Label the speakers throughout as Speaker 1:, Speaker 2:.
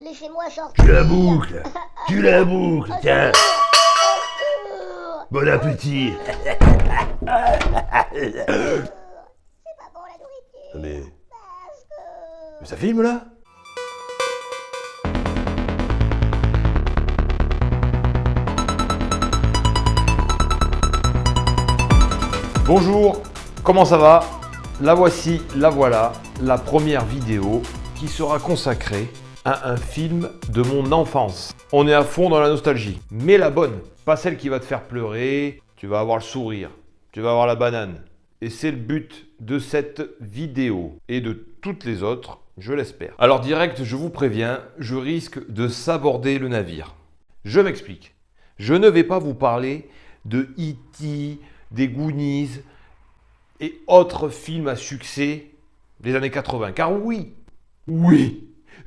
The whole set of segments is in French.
Speaker 1: rentrer chez moi, sortir.
Speaker 2: Tu la boucles. Tu la boucles, tiens. Bon appétit.
Speaker 1: C'est pas bon la nourriture.
Speaker 2: Mais
Speaker 1: Parce que...
Speaker 2: ça filme là? Bonjour, comment ça va? La voici, la voilà, la première vidéo qui sera consacrée à un film de mon enfance. On est à fond dans la nostalgie, mais la bonne, pas celle qui va te faire pleurer, tu vas avoir le sourire, tu vas avoir la banane. Et c'est le but de cette vidéo et de toutes les autres, je l'espère. Alors direct, je vous préviens, je risque de saborder le navire. Je m'explique. Je ne vais pas vous parler de E.T., des Goonies et autres films à succès des années 80. Car oui,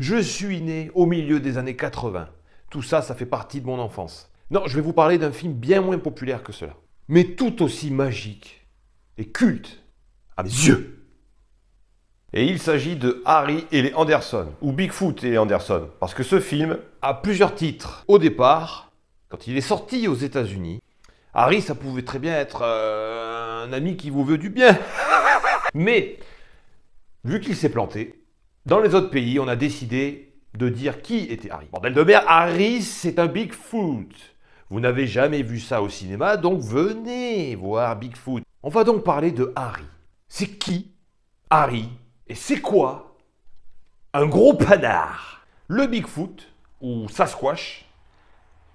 Speaker 2: je suis né au milieu des années 80. Tout ça, ça fait partie de mon enfance. Non, je vais vous parler d'un film bien moins populaire que cela, mais tout aussi magique et culte à mes yeux. Et il s'agit de Harry et les Anderson, ou Bigfoot et les Anderson, parce que ce film a plusieurs titres. Au départ, quand il est sorti aux États-Unis, Harry, ça pouvait très bien être un ami qui vous veut du bien. Mais, vu qu'il s'est planté, dans les autres pays, on a décidé de dire qui était Harry. Bordel de merde, Harry, c'est un Bigfoot. Vous n'avez jamais vu ça au cinéma, donc venez voir Bigfoot. On va donc parler de Harry. C'est qui Harry? Et c'est quoi un gros panard? Le Bigfoot, ou Sasquatch,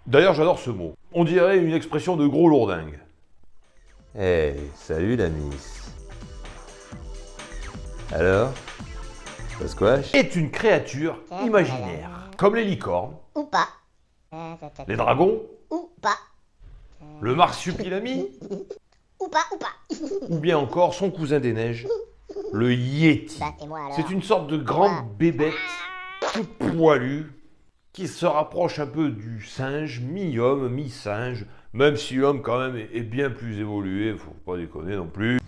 Speaker 2: d'ailleurs j'adore ce mot, on dirait une expression de gros lourdingue. Hey, salut la miss. Alors, Sasquatch est une créature imaginaire, comme les licornes,
Speaker 1: Ou pas.
Speaker 2: les dragons,
Speaker 1: Ou pas.
Speaker 2: le marsupilami,
Speaker 1: Ou pas, ou pas.
Speaker 2: ou bien encore son cousin des neiges, le Yéti.
Speaker 1: Bah, et moi alors.
Speaker 2: C'est une sorte de grande bébête, toute poilue, qui se rapproche un peu du singe, mi-homme, mi-singe, même si l'homme quand même est bien plus évolué, faut pas déconner non plus.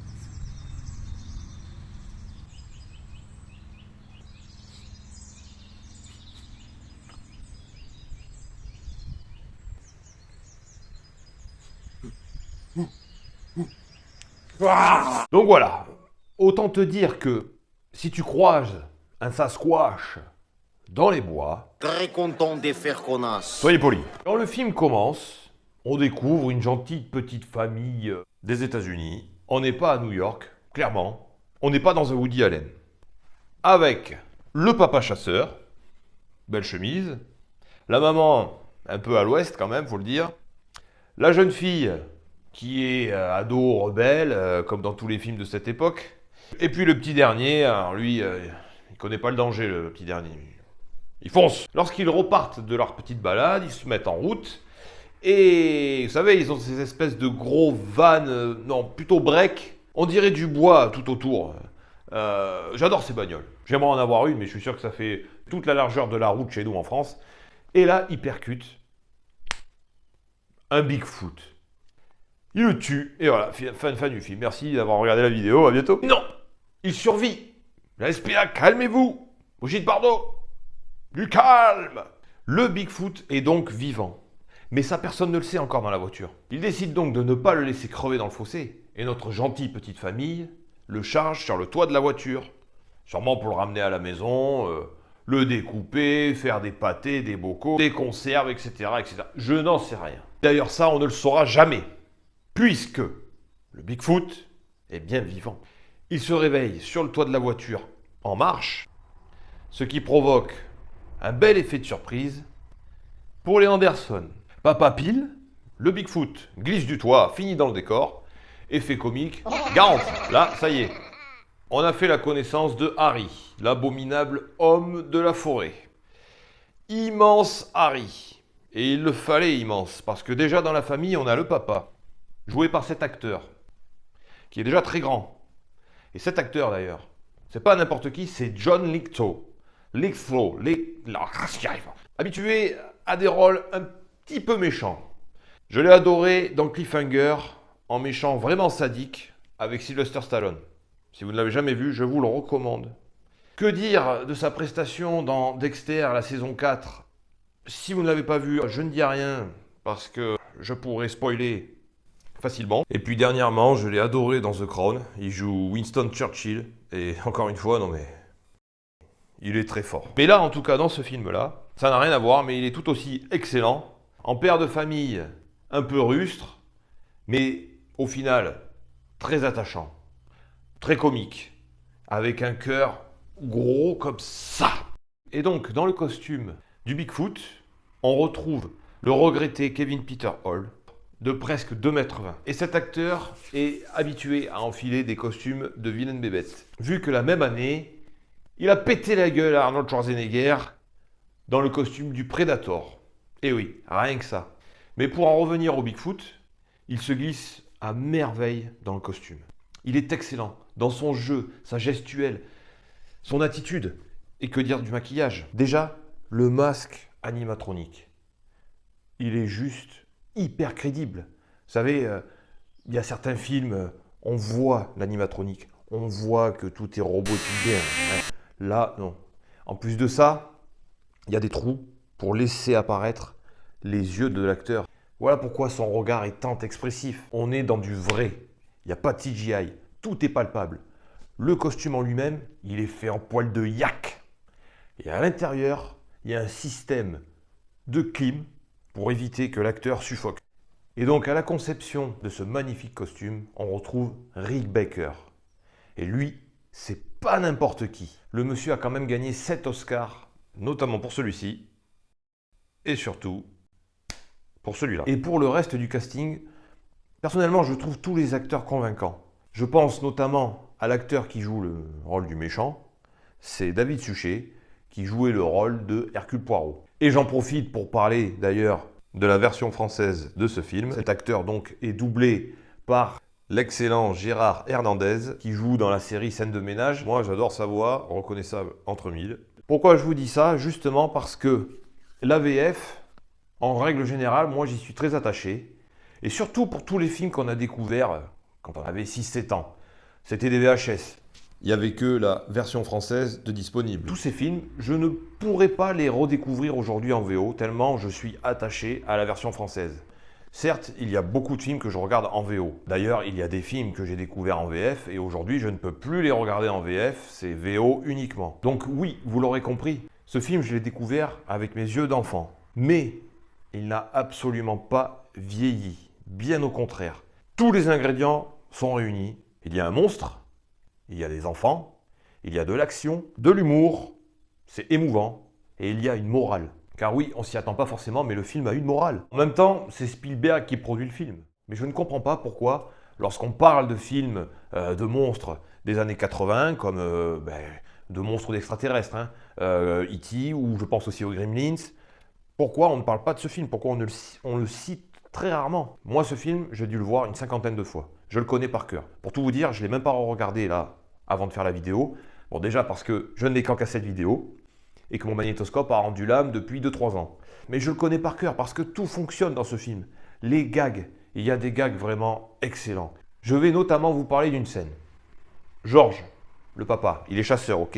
Speaker 2: Donc voilà, autant te dire que si tu croises un Sasquatch dans les bois,
Speaker 3: Très content de faire connasse.
Speaker 2: soyez polis. Quand le film commence, on découvre une gentille petite famille des États-Unis. On n'est pas à New York, clairement. On n'est pas dans un Woody Allen. Avec le papa chasseur, belle chemise, la maman un peu à l'ouest quand même, faut le dire, la jeune fille qui est ado rebelle, comme dans tous les films de cette époque, et puis le petit dernier, alors lui, il connaît pas le danger, le petit dernier. Ils foncent. Lorsqu'ils repartent de leur petite balade, ils se mettent en route. Et vous savez, ils ont ces espèces de gros vannes, non, plutôt break. On dirait du bois tout autour. J'adore ces bagnoles. J'aimerais en avoir une, mais je suis sûr que ça fait toute la largeur de la route chez nous en France. Et là, ils percutent un Bigfoot. Il le tue. Et voilà, fin du film. Merci d'avoir regardé la vidéo. À bientôt. Non, il survit. La SPA, calmez-vous. Brigitte Bardot. Du calme! Le Bigfoot est donc vivant. Mais ça, personne ne le sait encore dans la voiture. Il décide donc de ne pas le laisser crever dans le fossé. Et notre gentille petite famille le charge sur le toit de la voiture. Sûrement pour le ramener à la maison, le découper, faire des pâtés, des bocaux, des conserves, etc., etc. Je n'en sais rien. D'ailleurs, ça, on ne le saura jamais. Puisque le Bigfoot est bien vivant. Il se réveille sur le toit de la voiture en marche, ce qui provoque un bel effet de surprise pour les Anderson. Papa pile, le Bigfoot glisse du toit, finit dans le décor. Effet comique, garanti. Là, ça y est. On a fait la connaissance de Harry, l'abominable homme de la forêt. Immense Harry. Et il le fallait immense, parce que déjà dans la famille, on a le papa, joué par cet acteur, qui est déjà très grand. Et cet acteur d'ailleurs, c'est pas n'importe qui, c'est John Lithgow. Habitué à des rôles un petit peu méchants. Je l'ai adoré dans Cliffhanger, en méchant vraiment sadique, avec Sylvester Stallone. Si vous ne l'avez jamais vu, je vous le recommande. Que dire de sa prestation dans Dexter, la saison 4? Si vous ne l'avez pas vu, je ne dis rien parce que je pourrais spoiler facilement. Et puis dernièrement, je l'ai adoré dans The Crown. Il joue Winston Churchill. Et encore une fois, non mais... il est très fort. Mais là, en tout cas, dans ce film-là, ça n'a rien à voir, mais il est tout aussi excellent. En père de famille, un peu rustre, mais au final, très attachant, très comique, avec un cœur gros comme ça. Et donc, dans le costume du Bigfoot, on retrouve le regretté Kevin Peter Hall, de presque 2,20 m. Et cet acteur est habitué à enfiler des costumes de vilaine bébête. Vu que la même année, il a pété la gueule à Arnold Schwarzenegger dans le costume du Predator. Et oui, rien que ça. Mais pour en revenir au Bigfoot, il se glisse à merveille dans le costume. Il est excellent dans son jeu, sa gestuelle, son attitude. Et que dire du maquillage? Déjà, le masque animatronique. Il est juste hyper crédible. Vous savez, il y a certains films, on voit l'animatronique. On voit que tout est robotisé. Là, non. En plus de ça, il y a des trous pour laisser apparaître les yeux de l'acteur. Voilà pourquoi son regard est tant expressif. On est dans du vrai. Il n'y a pas de CGI. Tout est palpable. Le costume en lui-même, il est fait en poil de yak. Et à l'intérieur, il y a un système de clim pour éviter que l'acteur suffoque. Et donc à la conception de ce magnifique costume, on retrouve Rick Baker. Et lui, c'est pas n'importe qui. Le monsieur a quand même gagné 7 Oscars, notamment pour celui-ci, et surtout pour celui-là. Et pour le reste du casting, personnellement, je trouve tous les acteurs convaincants. Je pense notamment à l'acteur qui joue le rôle du méchant, c'est David Suchet, qui jouait le rôle de Hercule Poirot. Et j'en profite pour parler d'ailleurs de la version française de ce film. Cet acteur donc est doublé par l'excellent Gérard Hernandez, qui joue dans la série Scène de ménage. Moi, j'adore sa voix, reconnaissable entre mille. Pourquoi je vous dis ça? Justement parce que l'AVF, en règle générale, moi j'y suis très attaché. Et surtout pour tous les films qu'on a découverts quand on avait 6-7 ans. C'était des VHS. Il n'y avait que la version française de disponible. Tous ces films, je ne pourrais pas les redécouvrir aujourd'hui en VO, tellement je suis attaché à la version française. Certes, il y a beaucoup de films que je regarde en VO. D'ailleurs, il y a des films que j'ai découverts en VF et aujourd'hui, je ne peux plus les regarder en VF, c'est VO uniquement. Donc oui, vous l'aurez compris, ce film, je l'ai découvert avec mes yeux d'enfant. Mais il n'a absolument pas vieilli, bien au contraire. Tous les ingrédients sont réunis. Il y a un monstre, il y a des enfants, il y a de l'action, de l'humour, c'est émouvant, et il y a une morale. Car oui, on s'y attend pas forcément, mais le film a une morale. En même temps, c'est Spielberg qui produit le film. Mais je ne comprends pas pourquoi, lorsqu'on parle de films de monstres des années 80, comme de monstres d'extraterrestres, E.T., ou je pense aussi aux Gremlins, pourquoi on ne parle pas de ce film? Pourquoi on le cite très rarement? Moi, ce film, j'ai dû le voir une 50aine de fois. Je le connais par cœur. Pour tout vous dire, je ne l'ai même pas regardé là, avant de faire la vidéo. Bon, déjà parce que je ne l'ai qu'en cassette vidéo et que mon magnétoscope a rendu l'âme depuis 2-3 ans. Mais je le connais par cœur parce que tout fonctionne dans ce film. Les gags, il y a des gags vraiment excellents. Je vais notamment vous parler d'une scène. George, le papa, il est chasseur, ok?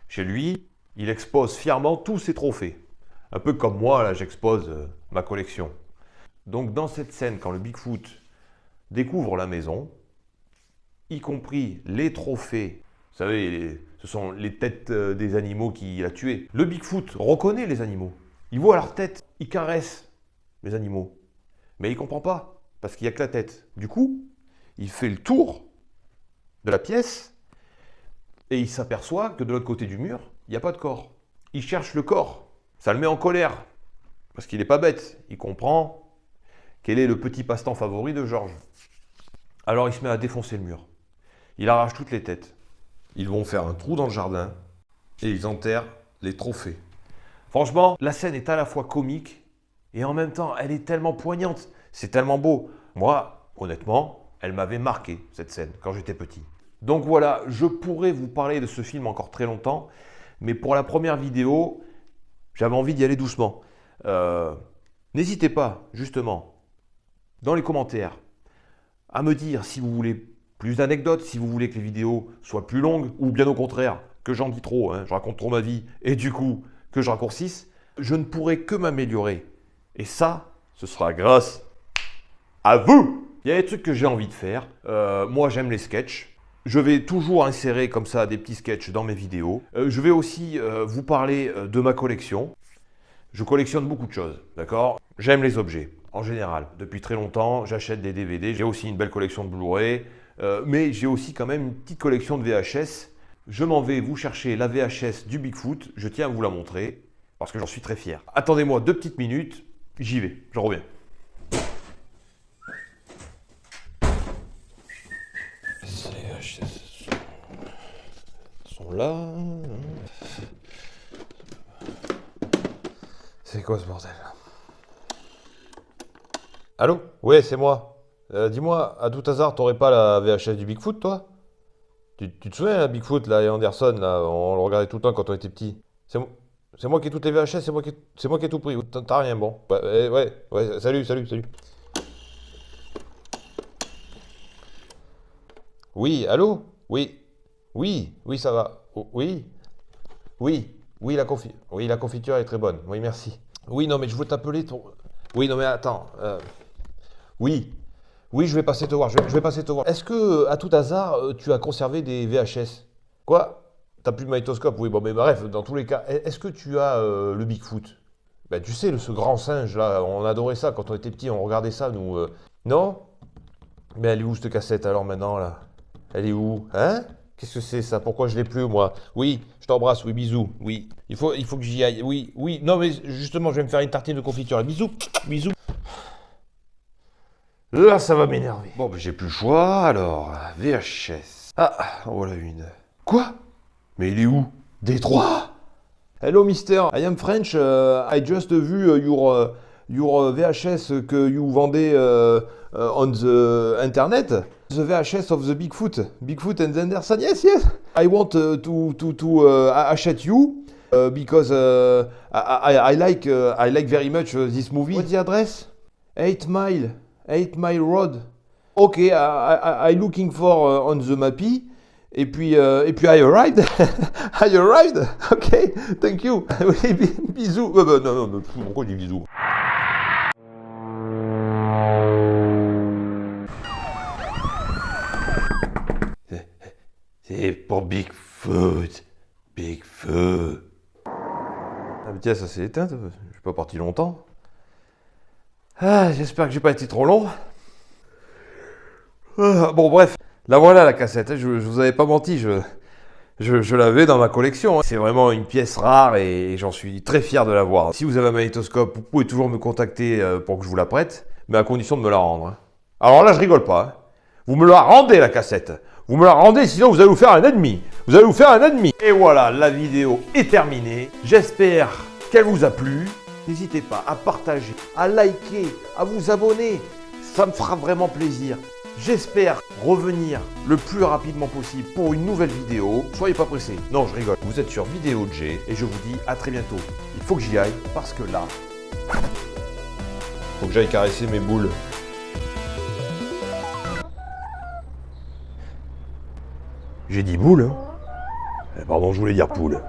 Speaker 2: Chez lui, il expose fièrement tous ses trophées. Un peu comme moi, là, j'expose ma collection. Donc dans cette scène, quand le Bigfoot découvre la maison, y compris les trophées, vous savez, ce sont les têtes des animaux qu'il a tués. Le Bigfoot reconnaît les animaux. Il voit leur tête, il caresse les animaux. Mais il ne comprend pas, parce qu'il n'y a que la tête. Du coup, il fait le tour de la pièce et il s'aperçoit que de l'autre côté du mur, il n'y a pas de corps. Il cherche le corps. Ça le met en colère, parce qu'il n'est pas bête. Il comprend quel est le petit passe-temps favori de George. Alors il se met à défoncer le mur. Il arrache toutes les têtes. Ils vont faire un trou dans le jardin et ils enterrent les trophées. Franchement, la scène est à la fois comique et en même temps, elle est tellement poignante. C'est tellement beau. Moi, honnêtement, elle m'avait marqué, cette scène, quand j'étais petit. Donc voilà, je pourrais vous parler de ce film encore très longtemps, mais pour la première vidéo, j'avais envie d'y aller doucement. N'hésitez pas, justement, dans les commentaires, à me dire si vous voulez plus d'anecdotes, si vous voulez que les vidéos soient plus longues, ou bien au contraire, que j'en dis trop, hein, je raconte trop ma vie, et du coup, que je raccourcisse, je ne pourrai que m'améliorer. Et ça, ce sera grâce à vous. Il y a des trucs que j'ai envie de faire. Moi, j'aime les sketchs. Je vais toujours insérer comme ça des petits sketchs dans mes vidéos. Je vais aussi vous parler de ma collection. Je collectionne beaucoup de choses, d'accord? J'aime les objets, en général. Depuis très longtemps, j'achète des DVD. J'ai aussi une belle collection de Blu-ray. Mais j'ai aussi quand même une petite collection de VHS. Je m'en vais vous chercher la VHS du Bigfoot. Je tiens à vous la montrer, parce que j'en suis très fier. Attendez-moi 2 petites minutes. J'y vais, je reviens. Sont là. C'est quoi ce bordel? Allô? Ouais, c'est moi. Dis-moi, à tout hasard, t'aurais pas la VHS du Bigfoot, toi? Tu te souviens, la Bigfoot, là, et Anderson, là, on le regardait tout le temps quand on était petit. C'est moi qui ai toutes les VHS, c'est moi qui ai tout pris. T'as rien, bon. Ouais, salut. Oui, allô? Oui, ça va. Oui, la confiture est très bonne. Oui, merci. Oui, non, mais je veux t'appeler ton... Oui, non, mais attends. Oui, je vais passer te voir. Je vais passer te voir. Est-ce que, à tout hasard, tu as conservé des VHS? Quoi? T'as plus de magnétoscope? Oui, bon, mais bref, dans tous les cas, est-ce que tu as le Bigfoot? Bah, tu sais, ce grand singe, là, on adorait ça quand on était petit, on regardait ça, nous. Non? Mais elle est où, cette cassette, alors, maintenant, là? Elle est où? Hein? Qu'est-ce que c'est, ça? Pourquoi je l'ai plus, moi? Oui, je t'embrasse, oui, bisous, oui. Il faut que j'y aille, oui. Non, mais justement, je vais me faire une tartine de confiture, là. Bisous. Là, ça va m'énerver. Bon, ben, j'ai plus le choix, alors. VHS. Ah, en voilà une. Quoi? Mais il est où? Détroit. Hello, mister. I am French. I just vu your VHS que you vendez on the internet. The VHS of the Bigfoot and Anderson. Yes. I want to achète you because I like very much this movie. What's the address? 8 Mile Road. Okay, I looking for on the mappy. Et puis I arrived. I arrived. Ok, thank you. Oui, bisous. Non, pourquoi je dis bisous? C'est pour Bigfoot. Ah mais tiens, ça s'est éteint. Je suis pas parti longtemps. Ah, j'espère que j'ai pas été trop long. Bon, bref. Là voilà la cassette, je vous avais pas menti, je l'avais dans ma collection. C'est vraiment une pièce rare et j'en suis très fier de l'avoir. Si vous avez un magnétoscope, vous pouvez toujours me contacter pour que je vous la prête, mais à condition de me la rendre. Alors là, je rigole pas. Hein. Vous me la rendez la cassette. Vous me la rendez, sinon vous allez vous faire un ennemi. Et voilà, la vidéo est terminée. J'espère qu'elle vous a plu. N'hésitez pas à partager, à liker, à vous abonner. Ça me fera vraiment plaisir. J'espère revenir le plus rapidement possible pour une nouvelle vidéo. Soyez pas pressés. Non, je rigole. Vous êtes sur Vidéo J et je vous dis à très bientôt. Il faut que j'y aille parce que là, faut que j'aille caresser mes boules. J'ai dit boule, hein? Pardon, je voulais dire poule.